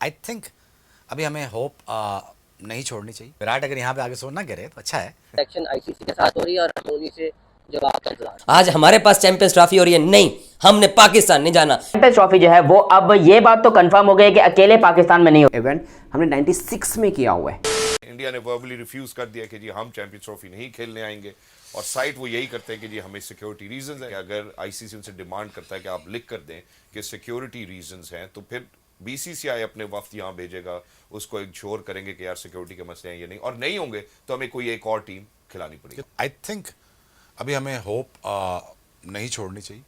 I think अभी हमें hope नहीं छोड़नी चाहिए। विराट अगर यहाँ पे आगे सोच ना करे तो अच्छा है। एक्शन आईसीसी के साथ हो रही है और हम उन्हीं से जवाब का इंतजार। आज हमारे पास चैंपियंस ट्रॉफी और ये नहीं, हमने पाकिस्तान नहीं जाना। चैंपियंस ट्रॉफी जो है वो अब ये बात तो कंफर्म हो गई है कि अकेले पाकिस्तान में नहीं हो। इवेंट हमने 96 में किया हुआ है। इंडिया ने वर्बली रिफ्यूज कर दिया कि जी हम चैंपियंस ट्रॉफी नहीं खेलने आएंगे, और साइट वो यही करते हैं कि जी हमें सिक्योरिटी रीजंस हैं। अगर आईसीसी उनसे डिमांड करता है कि आप लिख कर दें कि सिक्योरिटी रीजंस हैं, तो फिर बीसीसीआई अपने वफ्त यहाँ भेजेगा, उसको इंश्योर करेंगे कि यार सिक्योरिटी के मसले हैं ये नहीं, और नहीं होंगे तो हमें कोई एक और टीम खिलानी पड़ेगी। आई थिंक अभी हमें होप नहीं छोड़नी चाहिए,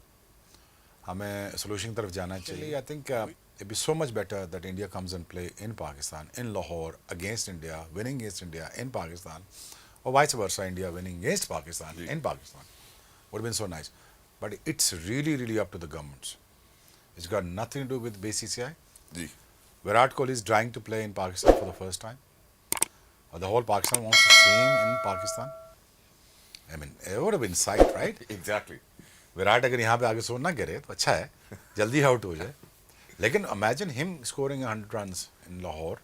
हमें सोल्यूशन की तरफ जाना चाहिए। I think it be so much better that India comes and play in Pakistan, in Lahore, against India, winning against India in Pakistan, or vice versa, India winning against Pakistan in Pakistan. Would have been so nice. But it's really, really up to the governments. It's got nothing to do with BCCI. Virat Kohli is trying to play in Pakistan for the first time. Or the whole Pakistan wants to see him in Pakistan. I mean, it would have been sight, right? Exactly. Virat अगर यहाँ पे आगे सोच ना गिरे तो अच्छा है, जल्दी आउट हो जाए। लेकिन imagine him scoring 100 runs in Lahore,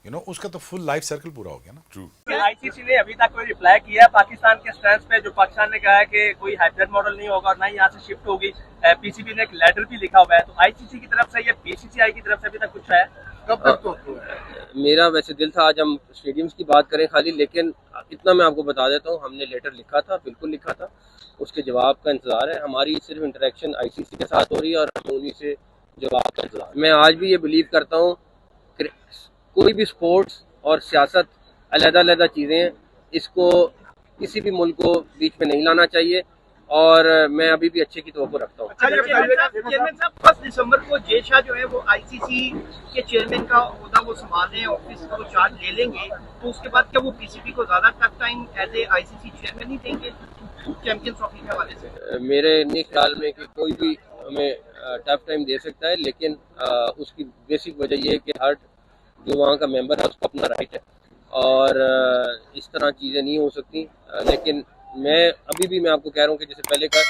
you know, उसका तो फुल लाइफ सर्कल पूरा हो गया ना। ट्रू। आईसीसी ने अभी तक कोई रिप्लाई किया है पाकिस्तान के स्टैंड पे? जो पाकिस्तान ने कहा है कि कोई हाइब्रिड मॉडल नहीं होगा और ना ही यहाँ से शिफ्ट होगी। पीसीबी ने एक लेटर भी लिखा हुआ है, तो आईसीसी की तरफ से या बीसीसीआई की तरफ से अभी तक कुछ है? कब तक? मेरा वैसे दिल था आज हम स्टेडियम्स की बात करें खाली, लेकिन इतना मैं आपको बता देता हूँ, हमने लेटर लिखा था, बिल्कुल लिखा था, उसके जवाब का इंतजार है। हमारी सिर्फ इंटरेक्शन आईसीसी के साथ हो रही है और हम उन्हीं से जवाब का इंतजार। मैं आज भी ये बिलीव करता हूँ कि कोई भी स्पोर्ट्स और सियासत अलग-अलग चीज़ें हैं, इसको किसी भी मुल्क को बीच में नहीं लाना चाहिए, और मैं अभी भी अच्छे की तवक्को रखता हूँ। चेयरमैन साहब 1 दिसंबर को जय शाह जो है वो आईसीसी के चेयरमैन का ओहदा वो संभालने ऑफिस का वो चार्ज ले लेंगे, तो उसके बाद क्या वो पीसीबी को ज्यादा tough time as a ICC chairman ही देंगे चैंपियंस ट्रॉफी के हवाले से? मेरे नहीं ख्याल में कि कोई भी हमें टफ टाइम दे सकता है, लेकिन उसकी बेसिक वजह यह है कि हर जो वहाँ का मेंबर है उसको अपना राइट है, और इस तरह चीज़ें नहीं हो सकती। लेकिन मैं आपको कह रहा हूँ कि जैसे पहले का,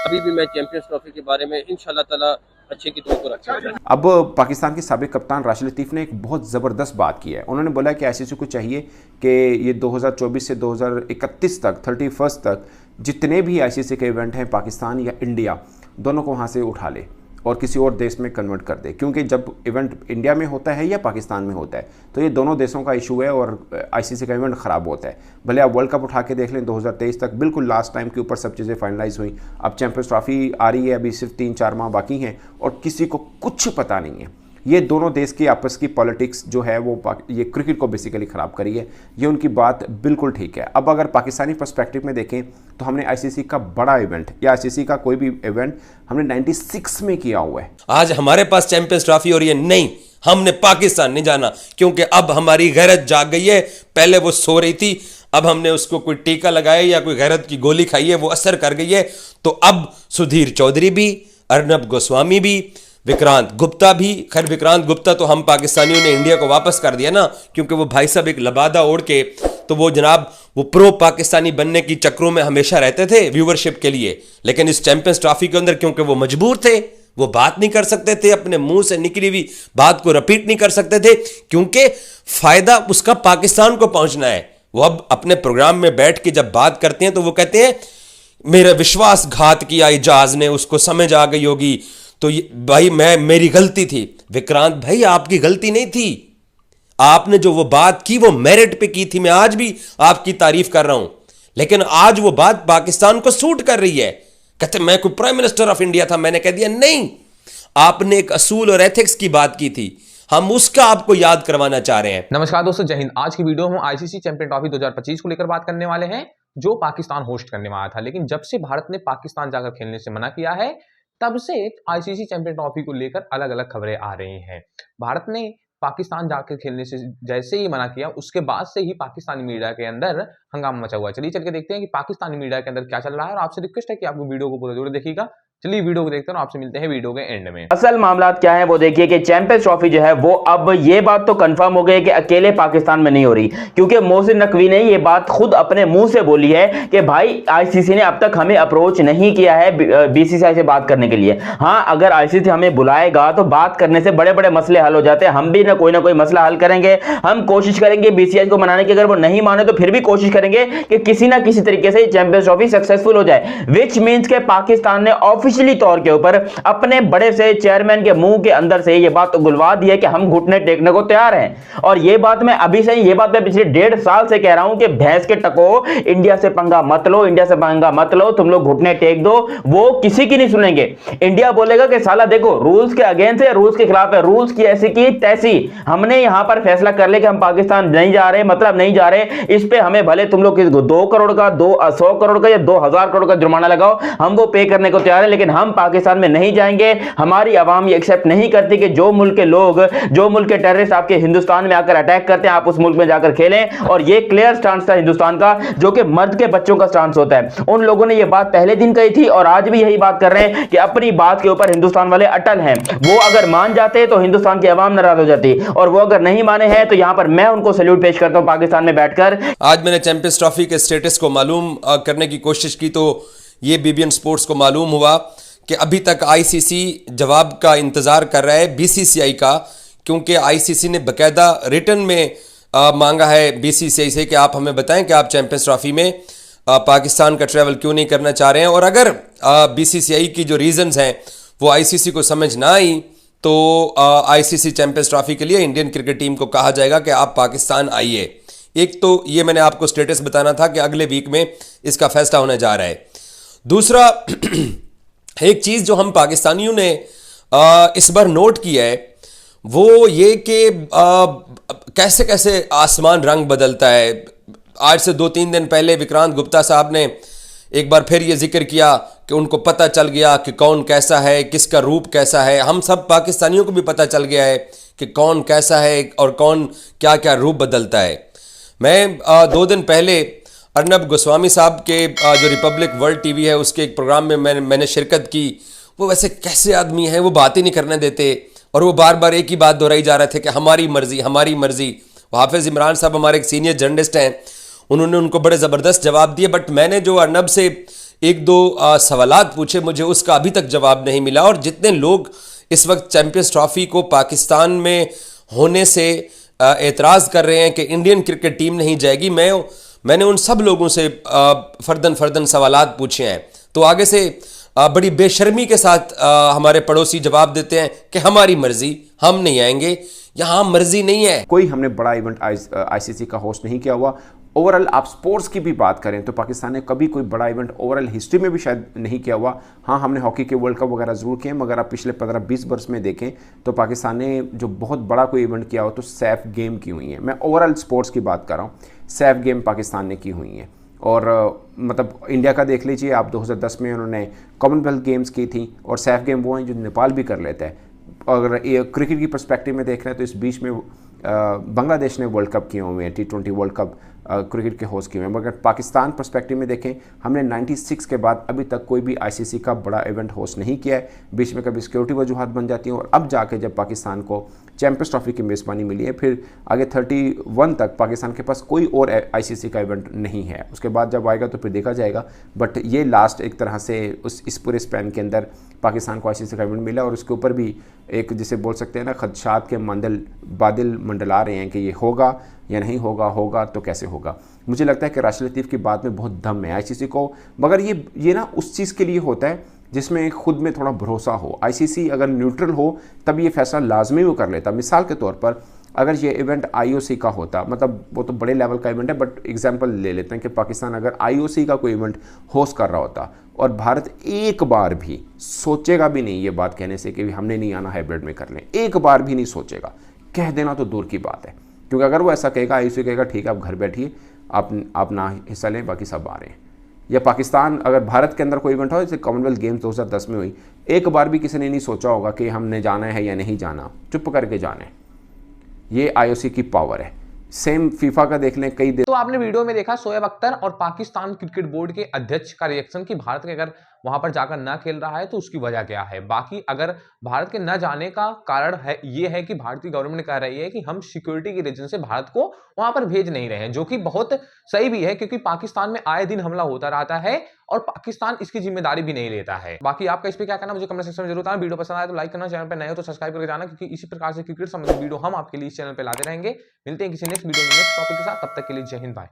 अभी भी मैं चैंपियंस ट्रॉफी के बारे में इंशाल्लाह ताला अच्छे की तवक्को रखता हूँ। अब पाकिस्तान के साबिक कप्तान राशिद लतीफ़ ने एक बहुत ज़बरदस्त बात की है। उन्होंने बोला कि आईसीसी को चाहिए कि ये 2024 से 2031 तक 31 तक जितने भी आईसीसी के इवेंट हैं पाकिस्तान या इंडिया दोनों को वहाँ से उठा ले और किसी और देश में कन्वर्ट कर दे, क्योंकि जब इवेंट इंडिया में होता है या पाकिस्तान में होता है तो ये दोनों देशों का इशू है और आईसीसी का इवेंट ख़राब होता है। भले आप वर्ल्ड कप उठा के देख लें 2023 तक बिल्कुल लास्ट टाइम के ऊपर सब चीज़ें फाइनलाइज हुई। अब चैंपियंस ट्रॉफी आ रही है, अभी सिर्फ 3-4 माह बाकी हैं और किसी को कुछ पता नहीं है। ये दोनों देश की आपस की पॉलिटिक्स जो है वो ये क्रिकेट को बेसिकली ख़राब करी है। ये उनकी बात बिल्कुल ठीक है। अब अगर पाकिस्तानी पर्सपेक्टिव में देखें तो हमने आईसीसी का बड़ा इवेंट या आईसीसी का कोई भी इवेंट हमने 96 में किया हुआ है। आज हमारे पास चैंपियंस ट्रॉफी और ये नहीं, हमने पाकिस्तान नहीं जाना, क्योंकि अब हमारी गैरत जाग गई है। पहले वो सो रही थी, अब हमने उसको कोई टीका लगाया या कोई गैरत की गोली खाई है, वो असर कर गई है। तो अब सुधीर चौधरी भी, अर्नब गोस्वामी भी, विक्रांत गुप्ता भी, खैर विक्रांत गुप्ता तो हम पाकिस्तानियों ने इंडिया को वापस कर दिया ना, क्योंकि वो भाई साहब एक लबादा ओढ़ के, तो वो जनाब वो प्रो पाकिस्तानी बनने की चक्रों में हमेशा रहते थे व्यूवरशिप के लिए। लेकिन इस चैंपियंस ट्रॉफी के अंदर क्योंकि वो मजबूर थे, वो बात नहीं कर सकते थे, अपने मुंह से निकली हुई बात को रिपीट नहीं कर सकते थे, क्योंकि फायदा उसका पाकिस्तान को पहुंचना है। वो अब अपने प्रोग्राम में बैठ के जब बात करते हैं तो वो कहते हैं मेरा विश्वासघात किया इजाज ने, उसको समझ आ गई होगी, तो भाई मेरी गलती थी। विक्रांत भाई आपकी गलती नहीं थी, आपने जो वो बात की वो मेरिट पे की थी, मैं आज भी आपकी तारीफ कर रहा हूं। लेकिन आज वो बात पाकिस्तान को सूट कर रही है। कहते मैं कोई प्राइम मिनिस्टर ऑफ इंडिया था, मैंने कह दिया नहीं, आपने एक असूल और एथिक्स की बात की थी, हम उसका आपको याद करवाना चाह रहे हैं। नमस्कार दोस्तों, जय हिंद। आज की वीडियो हम आईसीसी चैंपियन ट्रॉफी 2025 को लेकर बात करने वाले हैं, जो पाकिस्तान होस्ट करने वाला था। लेकिन जब से भारत ने पाकिस्तान जाकर खेलने से मना किया है, तब से आईसीसी चैंपियन ट्रॉफी को लेकर अलग अलग खबरें आ रही हैं। भारत ने पाकिस्तान जाकर खेलने से जैसे ही मना किया, उसके बाद से ही पाकिस्तानी मीडिया के अंदर हंगामा मचा हुआ है। चलिए चल के देखते हैं कि पाकिस्तानी मीडिया के अंदर क्या चल रहा है, और आपसे रिक्वेस्ट है कि आप वीडियो को पूरा जरूर देखिएगा चलिए वीडियो को देखते हैं और आपसे मिलते हैं वीडियो के एंड में। असल मामला क्या है वो देखिए कि चैंपियंस ट्रॉफी जो है वो अब ये बात तो कंफर्म हो गई कि अकेले पाकिस्तान में नहीं हो रही, क्योंकि मोहसिन नकवी ने ये बात खुद अपने मुंह से बोली है कि भाई आईसीसी ने अब तक हमें अप्रोच नहीं किया है बीसीसीआई से बात करने के लिए। हाँ, अगर आईसीसी हमें बुलाएगा तो बात करने से बड़े बड़े मसले हल हो जाते हैं, हम भी ना कोई मसला हल करेंगे, हम कोशिश करेंगे बीसीसीआई को मनाने की। अगर वो नहीं माने तो फिर भी कोशिश करेंगे कि किसी ना किसी तरीके से चैंपियंस ट्रॉफी सक्सेसफुल हो जाए, विच मींस के पाकिस्तान ने ऑफिशियली तौर के ऊपर अपने बड़े से चेयरमैन के मुंह के अंदर से ये बात गुलवा दी है कि हम घुटने टेकने को तैयार हैं। और ये बात मैं अभी से ये बात मैं पिछले 1.5 साल से कह रहा हूं कि भैंस के टको, इंडिया से पंगा मत लो, इंडिया से पंगा मत लो, तुम लोग घुटने टेक दो। वो किसी की नहीं सुनेंगे। इंडिया बोलेगा कि साला देखो रूल्स के अगेंस्ट है, रूल्स के खिलाफ है, रूल्स की ऐसी की तैसी, हमने यहां पर फैसला कर ले कि हम पाकिस्तान नहीं जा रहे, मतलब नहीं जा रहे, इस पे हमें भले तुम लोग 2 करोड़ का 100 करोड़ का या 2000 करोड़ का जुर्माना लगाओ, हम वो पे करने को तैयार है, लेकिन हम पाकिस्तान में नहीं जाएंगे। हमारी आवाम ये एक्सेप्ट नहीं करती कि जो मुल्क के लोग, जो मुल्क के टेररिस्ट आपके हिंदुस्तान में आकर अटैक करते हैं, आप उस मुल्क में जाकर खेलें। और ये क्लियर स्टांस था हिंदुस्तान का, जो कि मर्द के बच्चों का स्टांस होता है। उन लोगों ने ये बात पहले दिन कही थी और आज भी यही बात कर रहे हैं कि अपनी बात के ऊपर हिंदुस्तान वाले अटल हैं। वो अगर मान जाते तो हिंदुस्तान की आवाम नाराज हो जाती, और वो अगर नहीं माने हैं तो यहां पर मैं उनको सैल्यूट पेश करता हूं पाकिस्तान में बैठकर। आज मैंने चैंपियंस ट्रॉफी के स्टेटस को मालूम करने की कोशिश की तो ये बीबीएन स्पोर्ट्स को मालूम हुआ कि अभी तक आईसीसी जवाब का इंतज़ार कर रहा है बीसीसीआई का, क्योंकि आईसीसी ने बकायदा रिटर्न में मांगा है बीसीसीआई से कि आप हमें बताएं कि आप चैंपियंस ट्रॉफी में पाकिस्तान का ट्रैवल क्यों नहीं करना चाह रहे हैं। और अगर बीसीसीआई की जो रीजंस हैं वो आईसीसी को समझ ना आई तो आईसीसी चैंपियंस ट्रॉफी के लिए इंडियन क्रिकेट टीम को कहा जाएगा कि आप पाकिस्तान आइए। एक तो ये मैंने आपको स्टेटस बताना था कि अगले वीक में इसका फैसला होने जा रहा है। दूसरा एक चीज़ जो हम पाकिस्तानियों ने इस बार नोट किया है वो ये कि कैसे कैसे आसमान रंग बदलता है। आज से 2-3 दिन पहले विक्रांत गुप्ता साहब ने एक बार फिर ये जिक्र किया कि उनको पता चल गया कि कौन कैसा है, किसका रूप कैसा है। हम सब पाकिस्तानियों को भी पता चल गया है कि कौन कैसा है और कौन क्या क्या रूप बदलता है। मैं 2 दिन पहले अर्नब गोस्वामी साहब के जो रिपब्लिक वर्ल्ड टीवी है उसके एक प्रोग्राम में मैंने शिरकत की। वो वैसे कैसे आदमी हैं, वो बात ही नहीं करने देते और वो बार बार एक ही बात दोहराई जा रहे थे कि हमारी मर्जी हमारी मर्जी। हाफिज़ इमरान साहब हमारे एक सीनियर जर्नलिस्ट हैं, उन्होंने उनको बड़े ज़बरदस्त जवाब दिए, बट मैंने जो अर्नब से 1-2 सवालात पूछे मुझे उसका अभी तक जवाब नहीं मिला। और जितने लोग इस वक्त चैंपियंस ट्रॉफी को पाकिस्तान में होने से एतराज़ कर रहे हैं कि इंडियन क्रिकेट टीम नहीं जाएगी, मैंने उन सब लोगों से फर्दन सवालात पूछे हैं। तो आगे से बड़ी बेशर्मी के साथ हमारे पड़ोसी जवाब देते हैं कि हमारी मर्जी, हम नहीं आएंगे। यहाँ मर्जी नहीं है। कोई हमने बड़ा इवेंट आईसीसी का होस्ट नहीं किया हुआ। ओवरऑल आप स्पोर्ट्स की भी बात करें तो पाकिस्तान ने कभी कोई बड़ा इवेंट ओवरऑल हिस्ट्री में भी शायद नहीं किया हुआ। हाँ, हमने हॉकी के वर्ल्ड कप वगैरह ज़रूर किए, मगर आप पिछले 15-20 वर्ष में देखें तो पाकिस्तान ने जो बहुत बड़ा कोई इवेंट किया हो तो सैफ गेम की हुई है। मैं ओवरऑल स्पोर्ट्स की बात कर रहा हूँ, सैफ गेम पाकिस्तान ने की हुई हैं। और मतलब इंडिया का देख लीजिए आप, 2010 में उन्होंने कॉमनवेल्थ गेम्स की थी, और सैफ गेम वो हैं जो नेपाल भी कर लेता है। अगर क्रिकेट की पर्सपेक्टिव में देख रहे हैं तो इस बीच में बांग्लादेश ने वर्ल्ड कप किए हुए हैं, T20 वर्ल्ड कप क्रिकेट के होस्ट किए हुए हैं। मगर पाकिस्तान पर्सपेक्टिव में देखें, हमने 96 के बाद अभी तक कोई भी आईसीसी का बड़ा इवेंट होस्ट नहीं किया है। बीच में कभी सिक्योरिटी वजूहात बन जाती हैं, और अब जाके जब पाकिस्तान को चैंपियंस ट्रॉफी की मेज़बानी मिली है, फिर आगे 31 तक पाकिस्तान के पास कोई और आईसीसी का इवेंट नहीं है। उसके बाद जब आएगा तो फिर देखा जाएगा, बट ये लास्ट एक तरह से इस पूरे स्पैन के अंदर पाकिस्तान को आईसीसी का इवेंट मिला। और उसके ऊपर भी एक जिसे बोल सकते हैं ना, खदशात के बादल मंडला रहे हैं कि ये होगा या नहीं होगा, होगा तो कैसे होगा। मुझे लगता है कि राशिद लतीफ़ की बात में बहुत दम है आईसीसी को, मगर ये ना उस चीज़ के लिए होता है जिसमें खुद में थोड़ा भरोसा हो। आईसीसी अगर न्यूट्रल हो तब ये फैसला लाजमी वो कर लेता। मिसाल के तौर पर अगर ये इवेंट आईओसी का होता, मतलब वो तो बड़े लेवल का इवेंट है, बट एग्जांपल ले लेते हैं कि पाकिस्तान अगर आईओसी का कोई इवेंट होस्ट कर रहा होता और भारत एक बार भी सोचेगा भी नहीं ये बात कहने से कि हमने नहीं आना, हाइब्रिड में कर लें, एक बार भी नहीं सोचेगा, कह देना तो दूर की बात है। क्योंकि अगर वो ऐसा कहेगा, आईओसी कहेगा ठीक है आप घर बैठिए, आप ना हिस्सा लें, बाकी सब आ रहे हैं। या पाकिस्तान अगर भारत के अंदर कोई इवेंट हो, जैसे कॉमनवेल्थ गेम्स 2010 में हुई, एक बार भी किसी ने नहीं सोचा होगा कि हमने जाना है या नहीं जाना, चुप करके जाना है। ये आईओसी की पावर है। सेम फीफा का देख लें, कई तो आपने वीडियो में देखा शोएब अख्तर और पाकिस्तान क्रिकेट बोर्ड के अध्यक्ष का रिएक्शन कि भारत के अगर वहां पर जाकर ना खेल रहा है तो उसकी वजह क्या है। बाकी अगर भारत के न जाने का कारण है ये है कि भारतीय गवर्नमेंट कह रही है कि हम सिक्योरिटी के रीजन से भारत को वहां पर भेज नहीं रहे हैं, जो कि बहुत सही भी है क्योंकि पाकिस्तान में आए दिन हमला होता रहता है और पाकिस्तान इसकी जिम्मेदारी भी नहीं लेता है। बाकी आपका इस पे क्या कहना मुझे कमेंट सेक्शन में जरूर बताना। वीडियो पसंद आए तो लाइक करना, चैनल पर नए हो तो सब्सक्राइब करके जाना, क्योंकि इसी प्रकार से क्रिकेट संबंधित वीडियो हम आपके लिए इस चैनल पर लाते रहेंगे। मिलते हैं किसी नेक्स्ट वीडियो में नेक्स्ट टॉपिक के साथ, तब तक के लिए जय हिंद, बाय।